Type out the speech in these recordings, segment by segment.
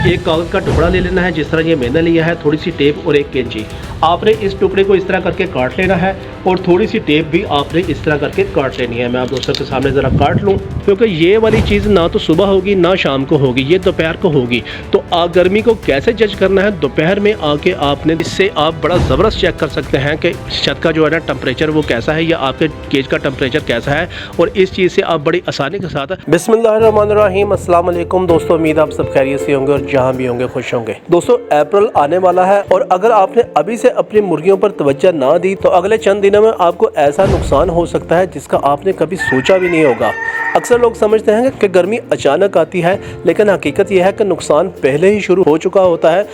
एक कागज़ का टुकड़ा ले लेना है, जिस तरह ये मैंने लिया है, थोड़ी सी टेप और एक कैंची। आपने इस टुकड़े को इस तरह करके काट लेना है और थोड़ी सी टेप भी आपने इस तरह करके काट लेनी है। मैं आप दोस्तों के सामने ज़रा काट लूँ, क्योंकि ये वाली चीज़ ना तो सुबह होगी ना शाम को होगी, ये दोपहर को होगी। तो गर्मी को कैसे जज करना है, दोपहर में आके आपने इससे आप बड़ा ज़बरदस्त चेक कर सकते हैं कि छत का जो है ना टेम्परेचर वो कैसा है या आपके केज का टेम्परेचर कैसा है, और इस चीज़ से आप बड़ी आसानी के साथ। बिस्मिल्लाहिर्रहमानिर्रहीम, अस्सलाम वालेकुम दोस्तों, उम्मीद आप सब खैरियत से होंगे और जहाँ भी होंगे खुश होंगे। दोस्तों, अप्रैल आने वाला है और अगर आपने अभी से अपनी मुर्गियों पर तवज्जो ना दी तो अगले चंद दिनों में आपको ऐसा नुकसान हो सकता है जिसका आपने कभी सोचा भी नहीं होगा। अक्सर लोग समझते हैं कि गर्मी अचानक आती है, लेकिन हकीकत यह है कि नुकसान पहले ही शुरू हो चुका होता है,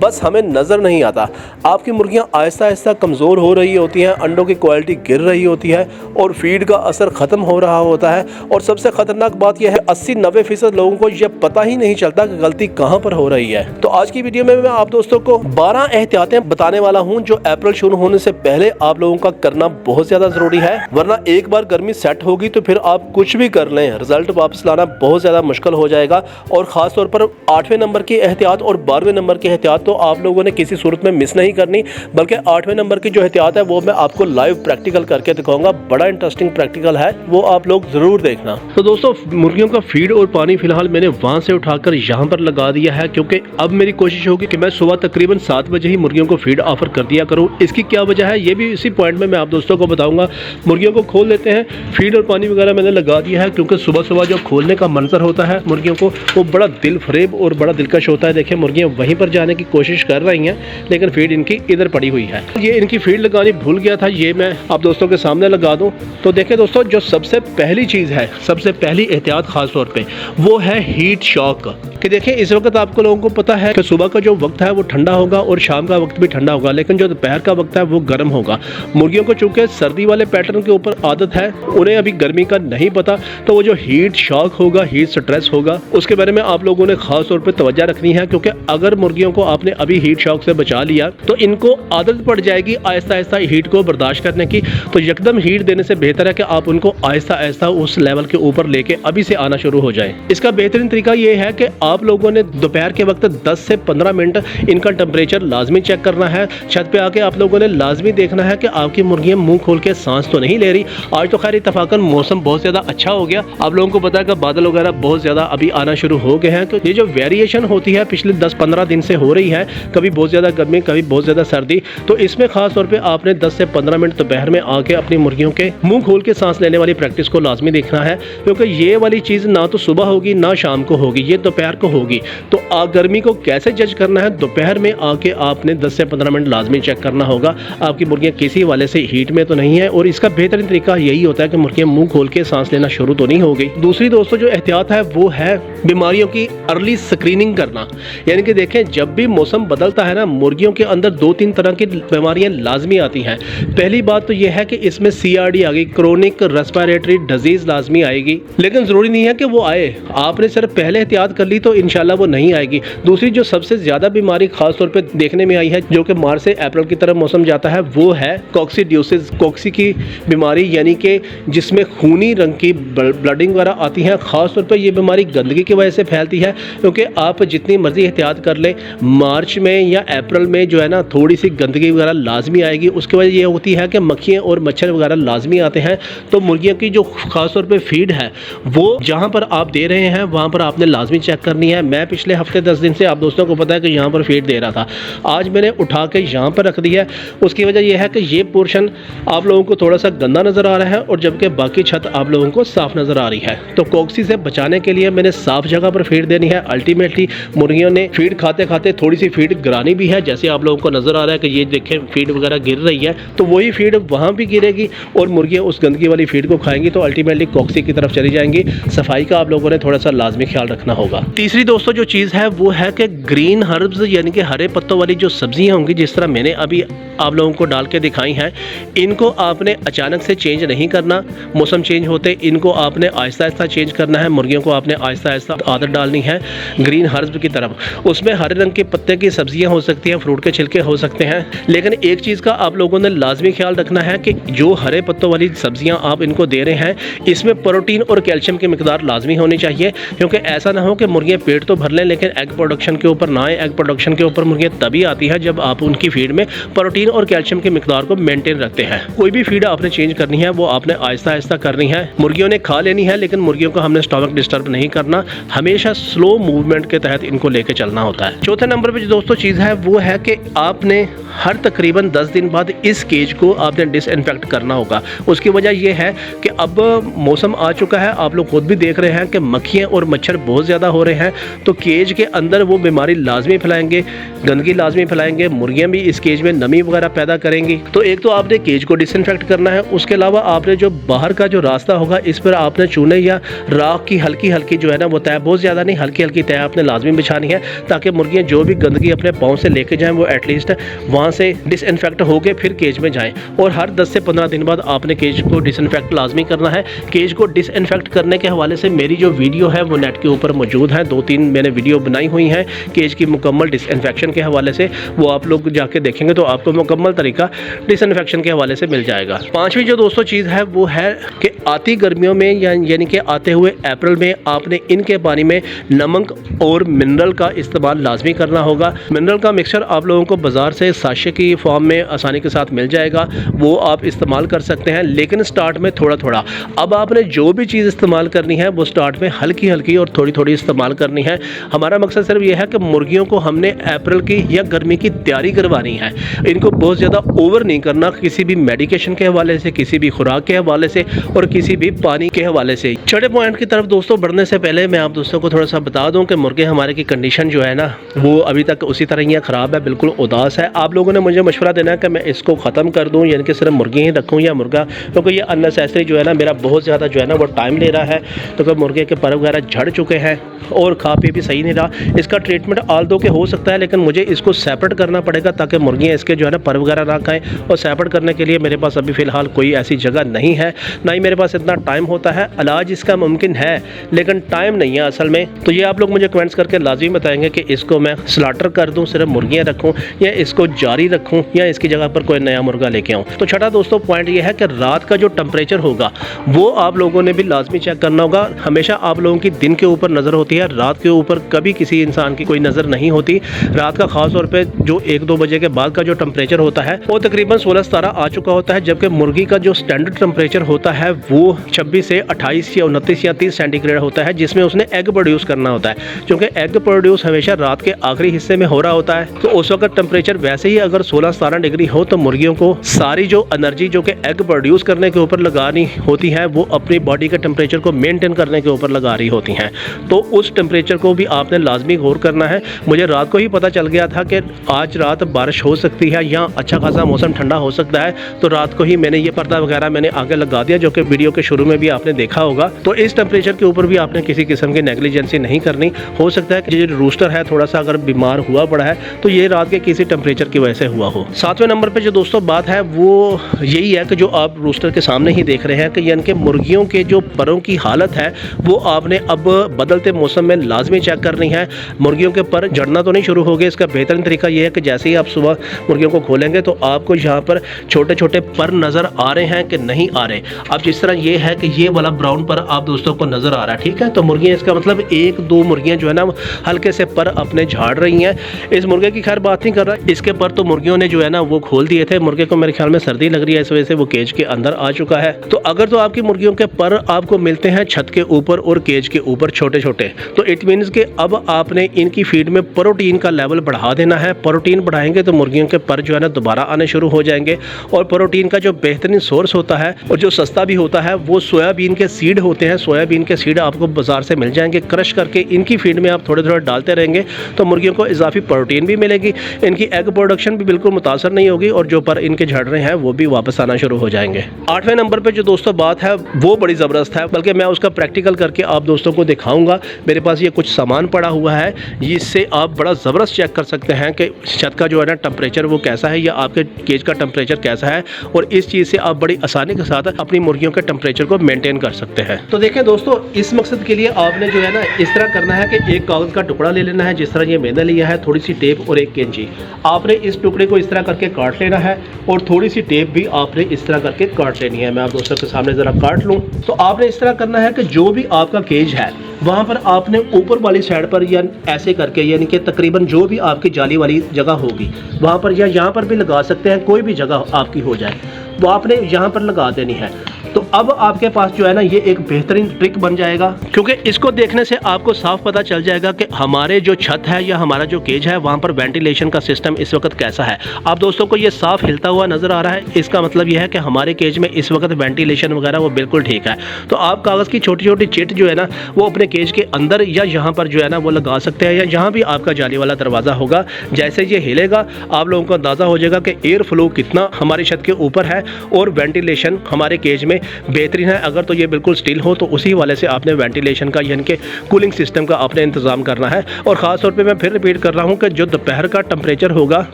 बस हमें नज़र नहीं आता। आपकी मुर्गियां आहिस्ता आहिस्ता कमज़ोर हो रही होती हैं, अंडों की क्वालिटी गिर रही होती है और फीड का असर ख़त्म हो रहा होता है। और सबसे ख़तरनाक बात यह है 80-90% लोगों को यह पता ही नहीं चलता कि गलती कहाँ पर हो रही है। तो आज की वीडियो में मैं आप दोस्तों को 12 एहतियातें बताने वाला हूँ जो अप्रैल शुरू होने से पहले आप लोगों का करना बहुत ज़्यादा ज़रूरी है, वरना एक बार गर्मी सेट होगी तो फिर आप कुछ भी कर लें, रिजल्ट वापस लाना बहुत ज़्यादा मुश्किल हो जाएगा। और ख़ास तौर पर 8वें नंबर की एहतियात और 12वें नंबर की एहतियात तो आप लोगों ने किसी सूरत में मिस नहीं करनी, बल्कि 8वें नंबर की जो एहतियात है वो मैं आपको लाइव प्रैक्टिकल करके दिखाऊंगा। बड़ा इंटरेस्टिंग प्रैक्टिकल है, वो आप लोग ज़रूर देखना। तो दोस्तों, मुर्गियों का फीड और पानी फिलहाल मैंने वहाँ से उठाकर यहाँ पर लगा दिया है, क्योंकि अब मेरी कोशिश होगी कि मैं सुबह तकरीबन 7 बजे ही मुर्गियों को फीड ऑफर कर दिया करूँ। इसकी क्या वजह है ये भी इसी पॉइंट में मैं आप दोस्तों को बताऊँगा। मुर्गियों को खोल लेते हैं, फीड और पानी वगैरह मैंने लगा दिया है, क्योंकि सुबह सुबह जो खोलने का मंजर होता है मुर्गियों को वो बड़ा दिल फरेब और बड़ा दिलकश होता है। देखिए, मुर्गियाँ वहीं पर जाने की कोशिश कर रही हैं, लेकिन फीड इनकी इधर पड़ी हुई है। ये इनकी फीड लगानी भूल गया था, ये मैं आप दोस्तों के सामने लगा दूं। तो देखिए दोस्तों, जो सबसे पहली चीज़ है, सबसे पहली एहतियात खास तौर पे वो है हीट शॉक। कि देखिए, इस वक्त आपको लोगों को पता है कि सुबह का जो वक्त है वो ठंडा होगा और शाम का वक्त भी ठंडा होगा, लेकिन जो दोपहर का वक्त है वो गर्म होगा। मुर्गियों को चूंकि सर्दी वाले पैटर्न के ऊपर आदत है, उन्हें अभी गर्मी का नहीं पता, तो वो जो हीट शॉक होगा, हीट स्ट्रेस होगा, उसके बारे में आप लोगों ने खास तौर पे तवज्जो रखनी है। क्योंकि अगर मुर्गियों को आपने अभी हीट शॉक से बचा लिया तो इनको आदत पड़ जाएगी आहिस्ता आहिस्ता हीट को बर्दाश्त करने की। तो यकदम हीट देने से बेहतर है कि आप उनको आहिस्ता आहिस्ता उस लेवल के ऊपर लेके अभी से आना शुरू हो जाए। इसका बेहतरीन तरीका ये है कि आप लोगों ने दोपहर के वक्त 10 से 15 मिनट इनका टेम्परेचर लाजमी चेक करना है। छत पे आके आप लोगों ने लाजमी देखना है कि आपकी मुर्गियां मुंह खोल के सांस तो नहीं ले रही। आज तो खैर इत्तफाकन मौसम बहुत ज़्यादा अच्छा हो गया, आप लोगों को पता है कि बादल वगैरह बहुत ज़्यादा अभी आना शुरू हो गए हैं। तो ये जो वेरिएशन होती है पिछले 10-15 दिन से हो रही है, कभी बहुत ज़्यादा गर्मी, कभी बहुत ज़्यादा सर्दी, तो इसमें खास तौर पे आपने 10 से 15 मिनट दोपहर में आके अपनी मुर्गियों के मुंह खोल के सांस लेने वाली प्रैक्टिस को लाजमी देखना है। क्योंकि ये वाली चीज़ ना तो सुबह होगी ना शाम को होगी, ये दोपहर को होगी। तो गर्मी को कैसे जज करना है, दोपहर में आके आपने 10 से 15 मिनट लाजमी चेक करना होगा आपकी मुर्गियाँ किसी वाले से हीट में तो नहीं है। और इसका बेहतरीन तरीका यही होता है कि मुर्गियाँ मुंह खोल के सांस लेना शुरू तो नहीं हो गई। दूसरी दोस्तों जो एहतियात है वो है बीमारियों की अर्ली स्क्रीनिंग करना। यानी कि देखें, जब भी मौसम बदलता है ना, मुर्गियों के अंदर 2-3 तरह की बीमारियां लाजमी आती हैं। पहली बात तो यह है कि इसमें CRD आ गई, क्रोनिक रेस्पिरेटरी डिजीज लाजमी आएगी, लेकिन ज़रूरी नहीं है कि वो आए। आपने सिर्फ पहले एहतियात कर ली तो इंशाल्लाह वो नहीं आएगी। दूसरी जो सबसे ज़्यादा बीमारी खास तौर पर देखने में आई है, जो कि मार्च से अप्रैल की तरफ मौसम जाता है, वो है कॉक्सीडियोसिस, कॉक्सी की बीमारी, यानी कि जिसमें खूनी रंग की ब्लडिंग वगैरह आती है। खास तौर पर यह बीमारी गंदगी की वजह से फैलती है, क्योंकि आप जितनी मर्जी एहतियात कर लें, मार्च में या अप्रैल में जो है ना थोड़ी सी गंदगी वगैरह लाजमी आएगी। उसकी वजह यह होती है कि मक्खियाँ और मच्छर वगैरह लाजमी आते हैं। तो मुर्गियों की जो खास तौर पे फीड है वो जहाँ पर आप दे रहे हैं वहाँ पर आपने लाजमी चेक करनी है। मैं पिछले हफ्ते 10 दिन से आप दोस्तों को पता है कि यहाँ पर फीड दे रहा था, आज मैंने उठा के यहाँ पर रख दिया है। उसकी वजह यह है कि ये पोर्शन आप लोगों को थोड़ा सा गंदा नज़र आ रहा है और जबकि बाकी छत आप लोगों को साफ नज़र आ रही है। तो कॉक्सी से बचाने के लिए मैंने साफ जगह पर फीड देनी है। अल्टीमेटली मुर्गियों ने फीड खाते खाते थोड़ी सी फीड गिरानी भी है, जैसे आप लोगों को नज़र आ रहा है कि ये देखें फीड वगैरह गिर रही है, तो वही फीड वहाँ भी गिरेगी और मुर्गियाँ उस गंदगी वाली फीड को खाएंगी, तो अल्टीमेटली कॉक्सी की तरफ चली जाएंगी। सफाई का आप लोगों ने थोड़ा सा लाजमी ख्याल रखना होगा। तीसरी दोस्तों जो चीज़ है वो है कि ग्रीन हर्ब्स, यानी कि हरे पत्तों वाली जो सब्जियाँ होंगी, जिस तरह मैंने अभी आप लोगों को डाल के दिखाई हैं, इनको आपने अचानक से चेंज नहीं करना। मौसम चेंज होते इनको आपने आहिस्ता आहिस्ता चेंज करना है। मुर्गियों को आपने आहिस्ता आहिस्ता आदत डालनी है ग्रीन हर्ब की तरफ। उसमें हरे रंग के पत्ते की सब्जियां हो सकती हैं, फ्रूट के छिलके हो सकते हैं, लेकिन एक चीज़ का आप लोगों ने लाजमी ख्याल रखना है कि जो हरे पत्तों वाली सब्जियां आप इनको दे रहे हैं, इसमें प्रोटीन और कैल्शियम की मिकदार लाजमी होनी चाहिए। क्योंकि ऐसा ना हो कि मुर्गियाँ पेट तो भर लें लेकिन एग प्रोडक्शन के ऊपर ना आए। एग प्रोडक्शन के ऊपर मुर्गियाँ तभी आती है जब आप उनकी फीड में प्रोटीन और कैल्शियम की मिकदार को मेंटेन रखते हैं। कोई भी फीड आपने चेंज करनी है वो आपने आहिस्ता आहिस्ता करनी है। मुर्गियों ने खा लेनी है लेकिन मुर्गियों का हमने स्टमक डिस्टर्ब नहीं करना, हमेशा स्लो मूवमेंट के तहत इनको लेके चलना होता है। चौथे नंबर पे जो दोस्तों चीज़ है वो है कि आपने हर तकरीबन 10 दिन बाद इस केज को आपने डिसइंफेक्ट करना होगा। उसकी वजह यह है कि अब मौसम आ चुका है, आप लोग खुद भी देख रहे हैं कि मक्खियाँ और मच्छर बहुत ज़्यादा हो रहे हैं, तो केज के अंदर वो बीमारी लाजमी फैलाएंगे, गंदगी लाजमी फैलाएंगे, मुर्गियाँ भी इस केज में नमी वगैरह पैदा करेंगी। तो एक तो आपने केज को डिसइंफेक्ट करना है, उसके अलावा आपने जो बाहर का जो रास्ता होगा इस पर आपने चूने या राख की हल्की हल्की जो है ना वो तय, बहुत ज़्यादा नहीं, हल्की हल्की तय आपने लाजमी बिछानी है, ताकि मुर्गियाँ जो भी गंदगी अपने पाँव से लेके जाएँ वो एटलीस्ट वहाँ से डिसइंफेक्ट होके फिर केज में जाएं। और हर 10 से 15 दिन बाद आपने केज को डिसइंफेक्ट लाजमी करना है। केज को डिसइंफेक्ट करने के हवाले से मेरी जो वीडियो है वो नेट के ऊपर मौजूद है, 2-3 मैंने वीडियो बनाई हुई हैं केज की मुकम्मल डिसइंफेक्शन के हवाले से, वो आप लोग जाके देखेंगे तो आपको मुकम्मल तरीका डिसइंफेक्शन के हवाले से मिल जाएगा। पांचवी जो दोस्तों चीज़ है वो है कि आती गर्मियों में यानी कि आते हुए अप्रैल में आपने इनके पानी में नमक और मिनरल का इस्तेमाल लाजमी करना होगा। मिनरल का मिक्सचर आप लोगों को बाज़ार से साशे की फॉर्म में आसानी के साथ मिल जाएगा, वो आप इस्तेमाल कर सकते हैं, लेकिन स्टार्ट में थोड़ा थोड़ा। अब आपने जो भी चीज़ इस्तेमाल करनी है वो स्टार्ट में हल्की हल्की और थोड़ी थोड़ी इस्तेमाल करनी है। हमारा मकसद सिर्फ ये है कि मुर्गियों को हमने अप्रैल की या गर्मी की तैयारी करवानी है, इनको बहुत ज़्यादा ओवर नहीं करना किसी भी मेडिकेशन के हवाले से, किसी भी खुराक के हवाले से और किसी भी पानी के हवाले से। छठे पॉइंट की तरफ दोस्तों बढ़ने से पहले मैं आप दोस्तों को थोड़ा सा बता दूं कि मुर्गे हमारे की कंडीशन जो है ना वो अभी तक उसी तरह ही ख़राब है, बिल्कुल उदास है। आप लोगों ने मुझे मशवरा देना है कि मैं इसको ख़त्म कर दूं, यानी कि सिर्फ मुर्गी ही रखूं या मुर्गा, क्योंकि ये अननेसेसरी जो है ना मेरा बहुत ज़्यादा जो है ना वो टाइम ले रहा है। तो मुर्गे के पर वगैरह झड़ चुके हैं और खा पी भी सही नहीं रहा। इसका ट्रीटमेंट आल दो के हो सकता है, लेकिन मुझे इसको सेपरेट करना पड़ेगा ताकि मुर्गियाँ इसके जो है ना पर वगैरह ना खाएँ। और सेपरेट करने के लिए मेरे पास अभी फ़िलहाल कोई ऐसी जगह नहीं है, ना ही मेरे पास इतना टाइम होता है। इलाज इसका मुमकिन है लेकिन टाइम नहीं है असल में। तो ये आप लोग मुझे कमेंट्स करके लाजमी बताएंगे कि इसको मैं स्लाटर कर दूं, सिर्फ मुर्गियां रखूं, या इसको जारी रखूं, या इसकी जगह पर कोई नया मुर्गा लेके आऊं। तो छठा दोस्तों पॉइंट ये है कि रात का जो टेम्परेचर होगा वो आप लोगों ने भी लाजमी चेक करना होगा। हमेशा आप लोगों की दिन के ऊपर नज़र होती है, रात के ऊपर कभी किसी इंसान की कोई नज़र नहीं होती। रात का खास तौर पर जो 1-2 बजे के बाद का जो टेम्परेचर होता है वो तकरीबन 16-17 आ चुका होता है, जबकि मुर्गी का जो स्टैंडर्ड टेम्परेचर होता है वो 26 से 28 या 29 या 30 सेंटीग्रेड होता है, जिसमें उसने एग प्रोड्यूस करना होता है। क्योंकि एग प्रोड्यूस हमेशा रात के आखिरी हिस्से में हो रहा होता है, तो उस वक्त टेम्परेचर वैसे ही अगर 16-17 डिग्री हो तो मुर्गियों को सारी जो एनर्जी जो कि एग प्रोड्यूस करने के ऊपर लगानी होती है वो अपनी बॉडी के टेम्परेचर को मेंटेन करने के ऊपर लगा रही होती हैं। तो उस टेम्परेचर को भी आपने लाजमी गौर करना है। मुझे रात को ही पता चल गया था कि आज रात बारिश हो सकती है या अच्छा खासा मौसम ठंडा हो सकता है, तो रात को ही मैंने ये पर्दा वगैरह मैंने आगे लगा दिया, जो कि वीडियो के शुरू में भी आपने देखा होगा। तो इस टेम्परेचर के ऊपर भी आपने किसी किस्म की नेग्लिजेंसी नहीं करनी। हो सकता है कि जो रूस्टर है थोड़ा सा अगर बीमार हुआ पड़ा है तो ये रात के किसी टेम्परेचर की वजह से हुआ हो। 7वें नंबर पे जो दोस्तों बात है वो यही है कि जो आप रूस्टर के सामने ही देख रहे हैं कि यानी कि मुर्गियों के जो परों की हालत है वो आपने अब बदलते मौसम में लाजमी चेक करनी है। मुर्गियों के पर झड़ना तो नहीं शुरू हो गए। इसका बेहतरीन तरीका ये है कि जैसे ही आप सुबह मुर्गियों को खोलेंगे तो आपको यहाँ पर छोटे छोटे पर नज़र आ रहे हैं कि नहीं आ रहे। अब जिस तरह ये है कि ये वाला ब्राउन पर आप दोस्तों को नज़र आ रहा है, ठीक है, तो मुर्गियाँ, इसका मतलब 1-2 मुर्गियाँ जो है ना हल्के से पर अपने झाड़ रही हैं। इस मुर्गे की खैर बात नहीं कर रहा, इसके पर तो मुर्गियों ने जो है ना वो खोल दिए थे। मुर्गे को मेरे ख्याल में सर्दी लग रही है, इस वजह से वो केज के अंदर आ चुका है। तो अगर तो आपकी मुर्गियों के पर आपको मिलते हैं छत के ऊपर और केज के ऊपर छोटे छोटे, तो इट मीन्स कि अब आपने इनकी फीड में प्रोटीन का लेवल बढ़ा देना है। प्रोटीन बढ़ाएंगे तो मुर्गियों के पर जो है ना दोबारा आने शुरू हो जाएंगे। और प्रोटीन का जो बेहतरीन सोर्स होता है और जो सस्ता भी होता है वो सोयाबीन के सीड होते हैं। सोयाबीन के सीड आपको बाजार से मिल जाएंगे, क्रश करके इनकी फीड में आप थोड़े थोड़े डालते रहेंगे तो मुर्गियों को इजाफी प्रोटीन भी मिलेगी, इनकी एग प्रोडक्शन भी बिल्कुल मुतासर नहीं होगी और जो पर इनके झड़ रहे हैं वो भी वापस आना शुरू हो जाएंगे। 8वें नंबर पे जो दोस्तों बात है वो बड़ी ज़बरदस्त है, बल्कि मैं उसका प्रैक्टिकल करके आप दोस्तों को दिखाऊंगा। मेरे पास ये कुछ सामान पड़ा हुआ है, इससे आप बड़ा ज़बरदस्त चेक कर सकते हैं कि छत का जो है ना टेम्परेचर वो कैसा है या आपके केज का टेम्परेचर कैसा है, और इस चीज़ से आप बड़ी आसानी के साथ अपनी मुर्गियों के टेम्परेचर को मेंटेन कर सकते हैं। तो देखें दोस्तों, इस मकसद के लिए आपने जो है ना इस तरह करना है कि एक कागज़ का टुकड़ा ले लेना है, जिस तरह ये मैंने लिया है, थोड़ी सी टेप और एक कैंची। आपने इस टुकड़े को इस तरह करके काट लेना है और थोड़ी सी टेप भी आपने इस तरह करके काट लेनी है। मैं आप दोस्तों के सामने ज़रा काट लूँ। तो आपने इस तरह करना है कि जो भी आपका केज है वहाँ पर आपने ऊपर वाली साइड पर या ऐसे करके, यानी कि तकरीबन जो भी आपकी जाली वाली जगह होगी वहाँ पर या यहाँ पर भी लगा सकते हैं, कोई भी जगह आपकी हो जाए वो आपने यहाँ पर लगा देनी है। तो अब आपके पास जो है ना ये एक बेहतरीन ट्रिक बन जाएगा, क्योंकि इसको देखने से आपको साफ पता चल जाएगा कि हमारे जो छत है या हमारा जो केज है वहाँ पर वेंटिलेशन का सिस्टम इस वक्त कैसा है। आप दोस्तों को ये साफ हिलता हुआ नज़र आ रहा है, इसका मतलब यह है कि हमारे केज में इस वक्त वेंटिलेशन वगैरह वो बिल्कुल ठीक है। तो आप कागज़ की छोटी छोटी चिट जो है ना वो अपने केज के अंदर या यहाँ पर जो है ना वो लगा सकते हैं, या जहाँ भी आपका जाली वाला दरवाज़ा होगा। जैसे ये हिलेगा आप लोगों को अंदाज़ा हो जाएगा कि एयर फ्लो कितना हमारी छत के ऊपर है और वेंटिलेशन हमारे केज में बेहतरीन है। अगर तो ये बिल्कुल स्टील हो तो उसी वाले से आपने वेंटिलेशन का यानी कि कूलिंग सिस्टम का आपने इंतज़ाम करना है। और ख़ास तौर पे मैं फिर रिपीट कर रहा हूँ कि जो दोपहर का टेम्परेचर होगा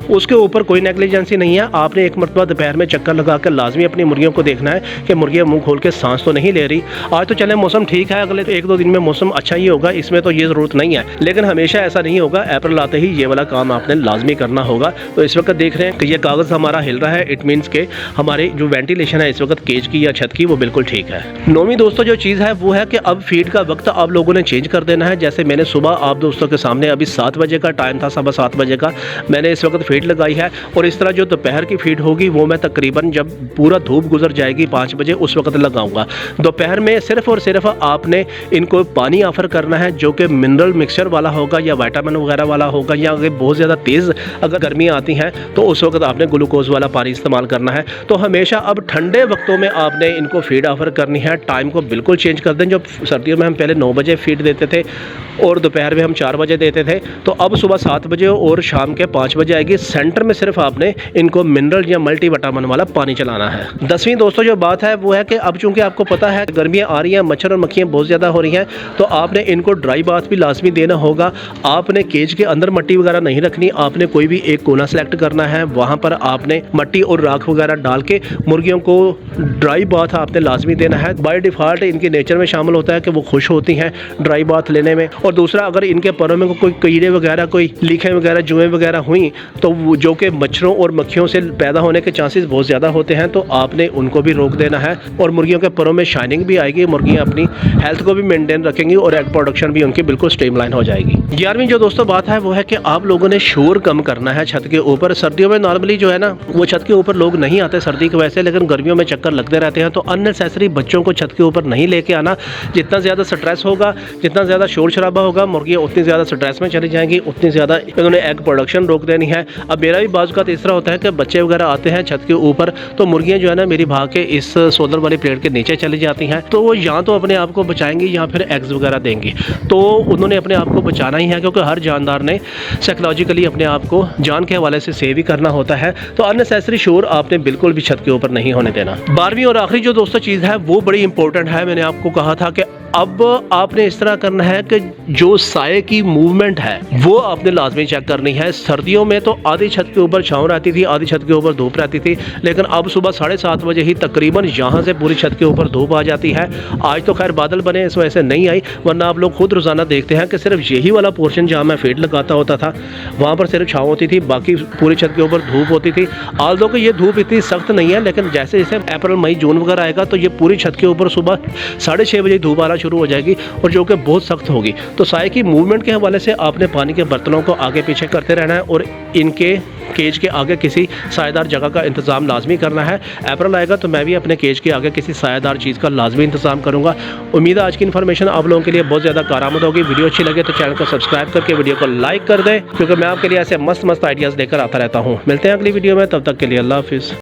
उसके ऊपर कोई नेग्लिजेंसी नहीं है। आपने एक मरतबा दोपहर में चक्कर लगा कर लाजमी अपनी मुर्गियों को देखना है कि मुर्गियाँ मुँह खोल के सांस तो नहीं ले रही। आज तो चले मौसम ठीक है, अगले 1-2 दिन में मौसम अच्छा ही होगा, इसमें तो ये ज़रूरत नहीं है, लेकिन हमेशा ऐसा नहीं होगा। अप्रैल आते ही ये वाला काम आपने लाजमी करना होगा। तो इस वक्त देख रहे हैं कि ये कागज़ हमारा हिल रहा है, इट मीन्स के हमारे जो वेंटिलेशन है इस वक्त केज की या छत की वो बिल्कुल ठीक है। नौवीं दोस्तों जो चीज़ है वो है कि अब फीड का वक्त आप लोगों ने चेंज कर देना है। जैसे मैंने सुबह आप दोस्तों के सामने अभी 7 बजे का टाइम था, 7:15 बजे का मैंने इस वक्त फीड लगाई है, और इस तरह जो दोपहर की फीड होगी वो मैं तकरीबन जब पूरा धूप गुजर जाएगी 5 बजे उस वक्त लगाऊंगा। दोपहर में सिर्फ और सिर्फ आपने इनको पानी ऑफर करना है जो कि मिनरल मिक्सचर वाला होगा या विटामिन वगैरह वाला होगा, या अगर बहुत ज़्यादा तेज़ अगर गर्मियाँ आती हैं तो उस वक्त आपने ग्लूकोज वाला पानी इस्तेमाल करना है। तो हमेशा अब ठंडे वक्तों में आपने इनको फीड ऑफर करनी है। टाइम को बिल्कुल चेंज कर दें। जो सर्दियों में हम पहले 9 बजे फीड देते थे और दोपहर में हम 4 बजे देते थे, तो अब सुबह 7 बजे और शाम के 5 बजे आएगी। सेंटर में सिर्फ आपने इनको मिनरल या मल्टी विटामिन वाला पानी चलाना है। 10वीं दोस्तों जो बात है वो है कि अब चूंकि आपको पता है गर्मियाँ आ रही हैं, मच्छर और मक्खियाँ बहुत ज़्यादा हो रही हैं, तो आपने इनको ड्राई बाथ भी लाजमी देना होगा। आपने केज के अंदर मट्टी वगैरह नहीं रखनी, आपने कोई भी एक कोना सेलेक्ट करना है, वहाँ पर आपने मट्टी और राख वगैरह डाल के मुर्गियों को ड्राई बाथ आपने लाजमी देना है। बाय डिफ़ॉल्ट इनके नेचर में शामिल होता है कि वो खुश होती हैं ड्राई बाथ लेने में। और दूसरा, अगर इनके परों में कोई कीड़े वगैरह, कोई लीखें वगैरह, जुएँ वगैरह हुई तो जो कि मच्छरों और मक्खियों से पैदा होने के चांसेस बहुत ज़्यादा होते हैं, तो आपने उनको भी रोक देना है। और मुर्गियों के परों में शाइनिंग भी आएगी, मुर्गियाँ अपनी हेल्थ को भी मेंटेन रखेंगी और एग प्रोडक्शन भी उनकी बिल्कुल स्ट्रीमलाइन हो जाएगी। 11वीं जो दोस्तों बात है वो है कि आप लोगों ने शोर कम करना है छत के ऊपर। सर्दियों में नॉर्मली जो है ना वो छत के ऊपर लोग नहीं आते सर्दी की वजह से, लेकिन गर्मियों में चक्कर लगते रहते हैं। तो अननेसेसरी बच्चों को छत के ऊपर नहीं लेके आना। जितना ज़्यादा स्ट्रेस होगा, जितना ज़्यादा शोर शराबा होगा, मुर्गियाँ उतनी ज़्यादा स्ट्रेस में चली जाएंगी, उतनी ज़्यादा इन्होंने एग प्रोडक्शन रोक देनी है। अब मेरा भी बाज़ का तीसरा होता है कि बच्चे वगैरह आते हैं छत के ऊपर, तो मुर्गियाँ जो है ना मेरी भाग के इस सोलर वाली प्लेट के नीचे चली जाती हैं। तो वो यहाँ तो अपने आप को बचाएंगी या फिर एग्स वगैरह देंगी, तो उन्होंने अपने आप को बचाना ही है, क्योंकि हर जानदार ने साइकोलॉजिकली अपने आप को जान के हवाले से सेव ही करना होता है। तो अननेसेसरी शोर आपने बिल्कुल भी छत के ऊपर नहीं होने देना। 12वीं और आखिरी जो दोस्तों चीज़ है वो बड़ी इंपॉर्टेंट है। मैंने आपको कहा था कि अब आपने इस तरह करना है कि जो साये की मूवमेंट है वो आपने लाजमी चेक करनी है। सर्दियों में तो आधी छत के ऊपर छाँव रहती थी, आधी छत के ऊपर धूप रहती थी, लेकिन अब सुबह 7:30 बजे ही तकरीबन यहाँ से पूरी छत के ऊपर धूप आ जाती है। आज तो खैर बादल बने इस वजह से नहीं आई, वरना आप लोग खुद रोज़ाना देखते हैं कि सिर्फ यही वाला पोर्शन जहाँ मैं फीड लगाता होता था वहाँ पर सिर्फ छाँव होती थी, बाकी पूरी छत के ऊपर धूप होती थी। आल्दो कि ये धूप इतनी सख्त नहीं है, लेकिन जैसे जैसे अप्रैल मई जून वगैरह आएगा तो ये पूरी छत के ऊपर सुबह 6:30 बजे धूप आना शुरू हो जाएगी, और जो कि बहुत सख्त होगी। तो साये की मूवमेंट के हवाले से आपने पानी के बर्तनों को आगे पीछे करते रहना है और इनके केज के आगे किसी सायेदार जगह का इंतज़ाम लाजमी करना है। अप्रैल आएगा तो मैं भी अपने केज के आगे किसी सायेदार चीज़ का लाजमी इंतज़ाम करूँगा। उम्मीद है आज की इन्फॉर्मेशन आप लोगों के लिए बहुत ज़्यादा कारआमद होगी। वीडियो अच्छी लगे तो चैनल को सब्सक्राइब करके वीडियो को लाइक कर दें, क्योंकि मैं आपके लिए ऐसे मस्त आइडियाज़ लेकर आता रहता हूँ। मिलते हैं अगली वीडियो में, तब तक के लिए अल्लाह हाफिज़।